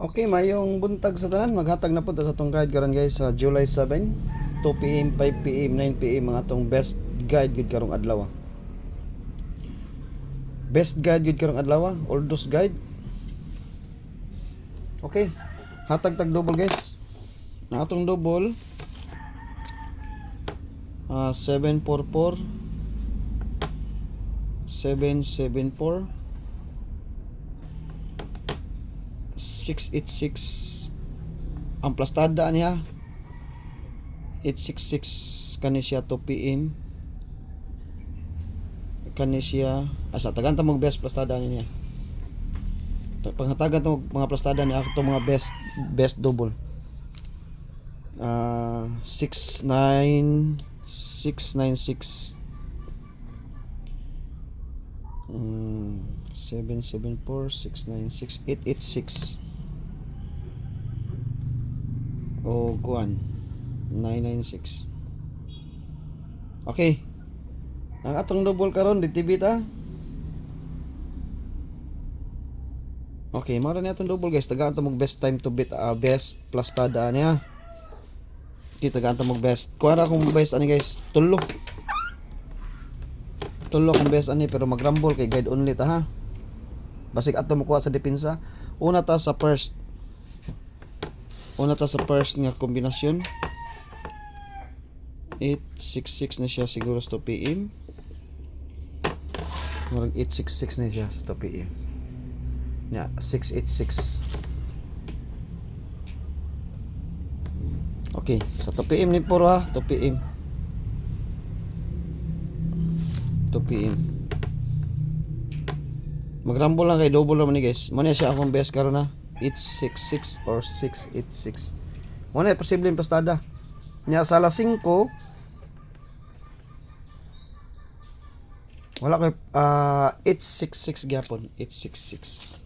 Okay, mayong buntag sa tanan, maghatag na po ta sa tong guide karon guys sa July 7, 2 PM, 5 PM, 9 PM mga tong best guide gud karong adlaw. Best guide gud karong adlaw, Ordos guide. Okay. Hatag tag double guys. Na atong double 744 774 686 ang plastada niya 866 kani siya 2 PM kani siya asa tagan ta mo best plastada niya panghatagan to mga plastada niya ato mga best double 696 774 696 886 o kuan 996. Okay, ang atong double karon DTV ta. Okay, mara ni atong double guys, tagaan ta mo best time to beat, best plastada niya. Kita tagaan ta mo best kuara kung best ani guys, tulo kung best ani, pero magrumble kay guide only ta ha. Basig ato mo kuha sa depensa. Una ta sa first nga kombinasyon 866 na siya siguro sa 2 PM. Marag 866 na siya sa 2 PM. Nya 686. Okay, sa 2 PM ni puro ha, 2 PM. 2 PM. Magrumble lang kay double naman ni guys. Muna siya akong best karon na 866 or 686. Muna posible yung pastada. Nya sa alas 5 wala kay 866 gyapon, 866.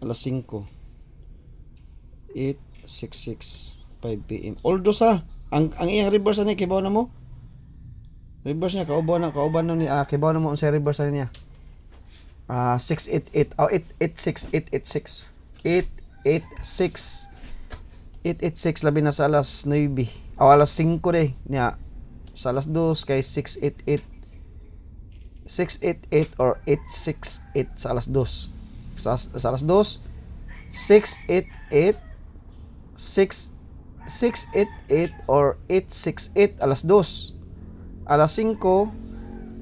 Alas 5. 866 5 PM. Although sa ang iyang reverse ni kibaw na mo. Reverse niya kauban na ni kibaw na mo sa reverse niya. 688 886 labi na sa alas 9 o alas 5 de niya sa alas 2 kay 688 or 868 sa alas 2 sa alas 2 688 688 or 868 alas 2 alas 5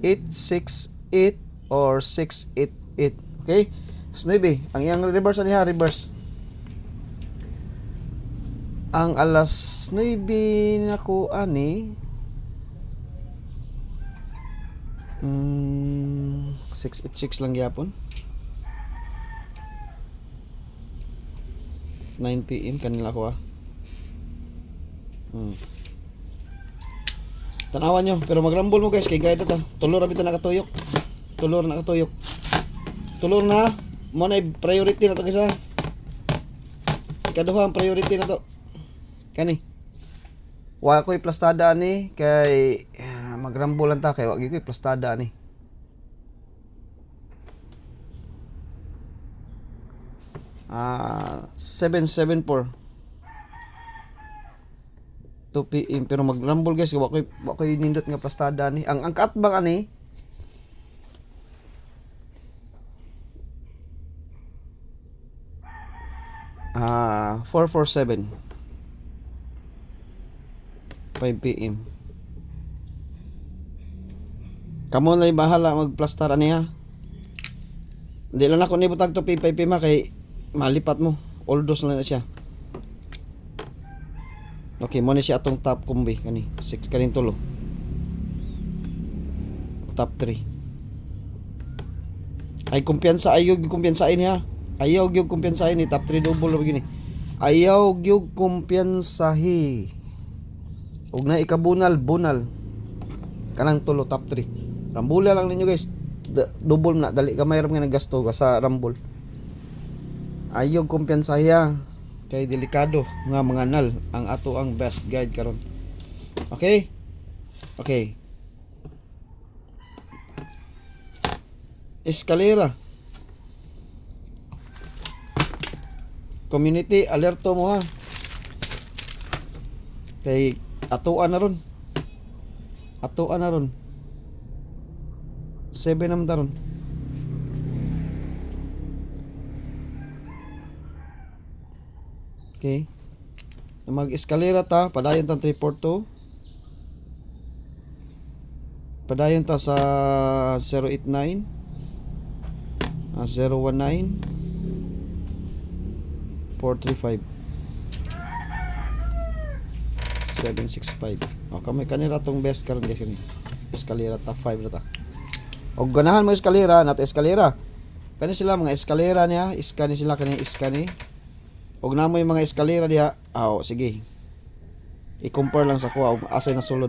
868 or 688. Okay? Snibe, ang iyang reverse niya, reverse. Ang alas 9 nako ani 686 lang gyapon. 9 PM kanila ko Tanawan nyo, pero magrambol mo guys kay guide ta. Tulor ra bitaw nakatuyok. Tulor na mo na priority na to guys ha. Ikaduha ang priority na to kani wa ko'y plastada ni kay magrambol lang ta kay wa ko'y plastada ni 774 2 PM pero magrambol guys wa ko'y nindot nga plastada ni ang kaatbang ani 447 5 PM. Kamo lay bahala magplastar ani ha. Hindi lang ako nibutag to 5 PM kay malipat mo. Oldos na siya. Okay, mo ni siya atong top combi kani 6 kaning tulo. Top 3. Ay kumpiyansa ayo kumpiyansain niya. Ayaw gyud kumpiyansahin ni top 3 double begini. Ayaw gyud kumpiyansahi. Ug na ikabunal bunal. Kanang tulo top 3. Rambula lang ninyo guys. Double na dali ka mayroon nga naggasto sa rambol. Ayaw kumpiyansahiya kay delikado nga mga nal ang ato ang best guide karon. Okay? Okay. Eskalera. Community, alerto mo ha. Kay atuan na ron. Atuan na ron. 7 naman taron. Okay. Mag-eskalera ta, padayon ta 342. Padayon ta sa 089, 019, 435, 765. O kami kanira tong best karon guys kani. Eskalera ta 5 na ta. Og ganahan mo eskalera, nat eskalera. Kani sila mga eskalera niya, iskani sila kani iskani. Og namo yung mga eskalera diha. Sige. I-compare lang sa kuha og asay na sulod.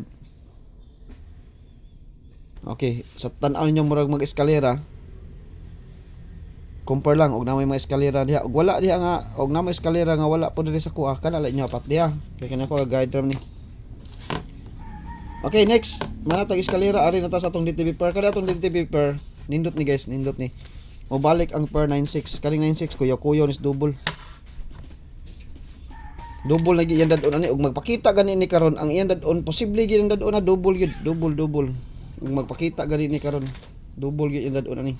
Okay, sa tan-aw ninyo murag mag-eskalera. Compare lang og namo yung mga eskalera diha. Og wala diha nga, og namo eskalera nga wala po diri sa kuha, kana la inyo apat diha. Kay kana ko guide ram ni. Okay, next. Manatag eskalera ari na ta sa atong DTV per. Kada atong DTV per, nindot ni guys, nindot ni. O balik ang per 96. Kaling 96 kuyo is double. Double lagi yan dadon ani og magpakita gani ni karon ang iyan dadon posible gid ang dadon na double gid, double. Ug magpakita gani ni karon double gid yan dadon ani.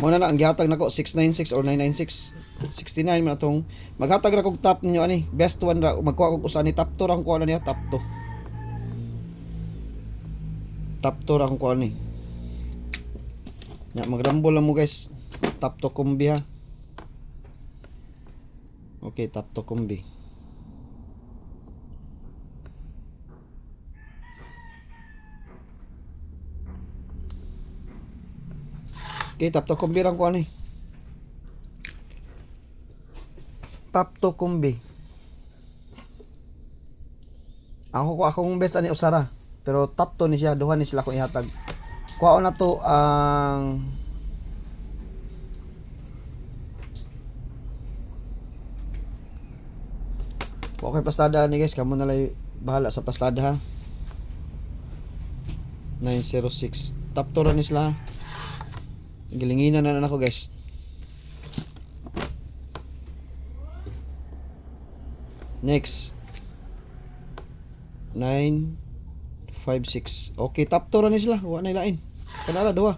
Mo na ang gihatag nako 696 or 996. 69 man atong maghatag ra kog top ninyo ani. Best one ra magkuha kog usa ni top 2 ra ko niya top 2. Top 2 ra ko ani. Ya magrambol lang mo guys. Top 2 kombi ha. Okay, top to kombi. Okay, top to kombi lang ko ani. Top to kombi. Akong best ani usara. Pero top to ni siya, duha ni sila ko ihatag. Kuha na to ang okay, plastada ni guys, kamo na lang bahala sa plastada ha. 906. Top to ni sila. Gilinginan na ako guys. Next. 956. Okay, top to ni sila. Wa na ilain. Kanala duha.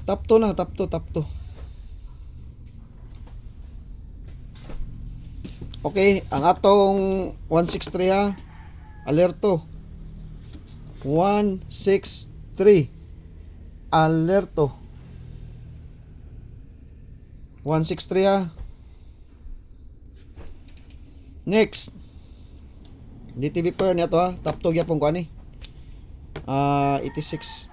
Top to na, top to. Okay, ang atong 163 ha. Alerto. 163. Alerto. 163 ha. Next. DTV per niya to ha. Top to gyapon ko ani. 86.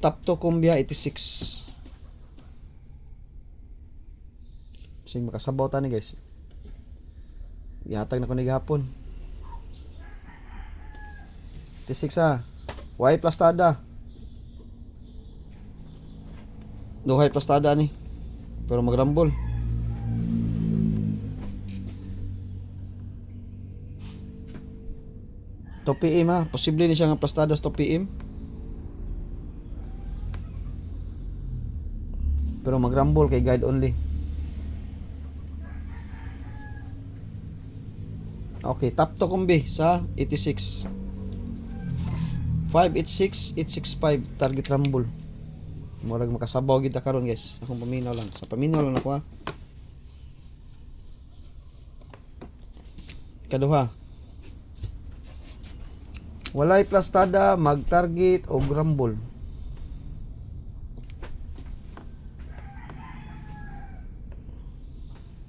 Top to kumbia 86. Sing makasabaw ta ni guys. Ihatag na ko ni gahapon. 86 ha. Y plastada. Duhay plastada ni. Pero magrambol. To PM ha. Posible ni siya nga plastada sa to PM. Pero magrambol kay guide only. Okay, top to kombi sa 86. 586, 865 target rumble. Murag makasabaw gid ta karon guys. Akong paminaw lang. Sa paminaw lang ako ha. Kaduha. Walay plastada, mag-target o rumble.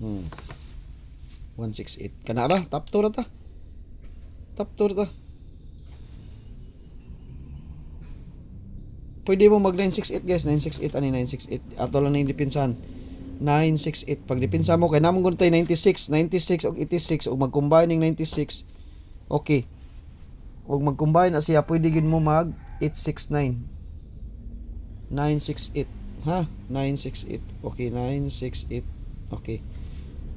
Hmm. 168. Kanara, top 2 rata. Top 2 rata. Pwede mo mag 968 guys, 968 ani 968. Ato lang ning dipinsan. 968 pag dipinsa mo kay namon gun tay 96, 96 og 86 og mag-combine ning 96. Okay. Og mag-combine na siya pwede gid mo mag 869. 968, ha? 968. Okay, 968. Okay.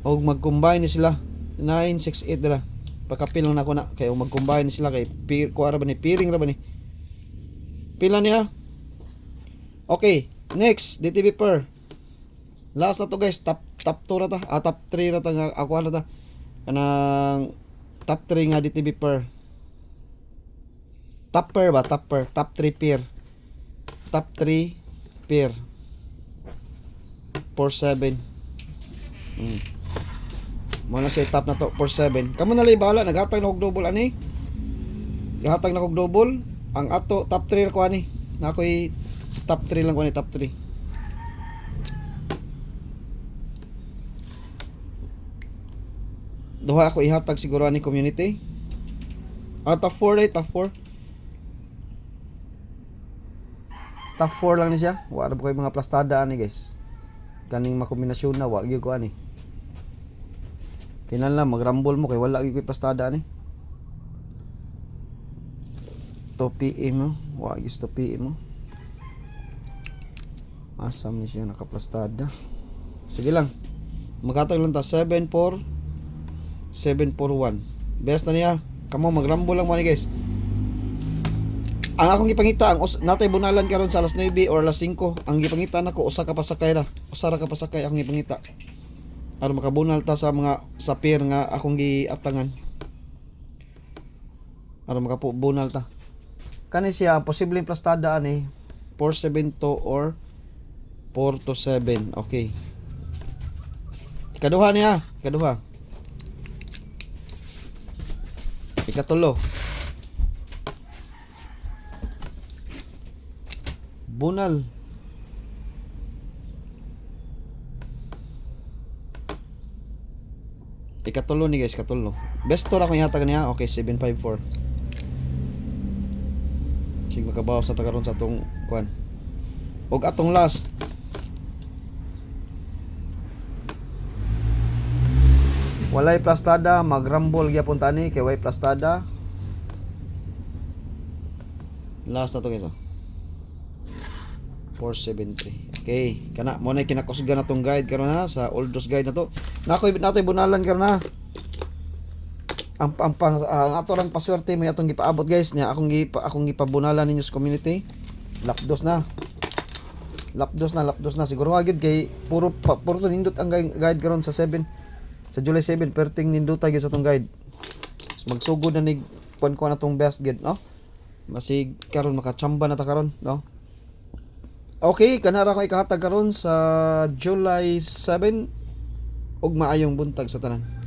Og mag-combine ni sila 968 dira. Pakapil lang nako na kay og mag-combine sila kay kuara ba ni piring ra ba ni. Pila niya? Okay, Next, DTB per. Last na to guys, top 2 ra ta. Top 3 ra ta nga ako na ta. Kanang top 3 nga DTB per. Top per ba? Top per. Top 3 pair. Top 3 pair. 47. Muna siya top na to 47. Kamo na lay bala naghatag na og double ani. Gahatag na og double. Ang ato top 3 ko ani. Na ako'y top 3 lang ko ani top 3. Duha ako ihatag siguro ani community. Top 4 day, top 4. Top 4 lang ni siya. Wala ba koy mga plastada ani guys. Kaning makombinasyon na wag gyud ko ani. Kinahanglan magrambol mo kay wala gyud koy plastada ani. 2 PM mo, wag gyud 2 PM mo. Asam ni siya nakaplastada. Sige lang. Maghatag lang ta 7-4 7-4-1. Best na niya. Kamo magrambol lang mo ni guys. Ang akong gipangita ang natay bunalan karon sa alas 9 or alas 5. Ang gipangita nako usa ka pasakay ra. Usa ra ka pasakay akong gipangita. Aron makabunal ta sa mga sa pier nga akong giatangan. Aron makabunal ta. Kani siya posibleng plastada ani 472 or 427. Okay. Ikaduha niya, ikaduha. Ikatulo. Bunal. Ikatulo ni guys, katulo. Best to ra ko ihatag niya. Okay, 754. Sige makabaw sa tagaron sa atong kuan. Og atong last. Walay plastada, magrambol gyapon tani kay way plastada. Last na to guys. 473. Okay, kana mo na kinakusgan natong guide karon ha sa Oldos guide na to. Nakoy natay bunalan karon ha. Ang ato lang paswerte may atong gipaabot guys niya akong gipabunalan ninyo sa community. Lapdos na. Lapdos na siguro gyud kay puro to nindot ang guide karon sa 7 sa July 7 perting nindutay gyud sa atong guide. Magsugod na nig kuan ko na tong best guide no. Masig karon makachamba na ta karon no. Okay, kanara ko ikahatag karon sa July 7 ug maayong buntag sa tanan.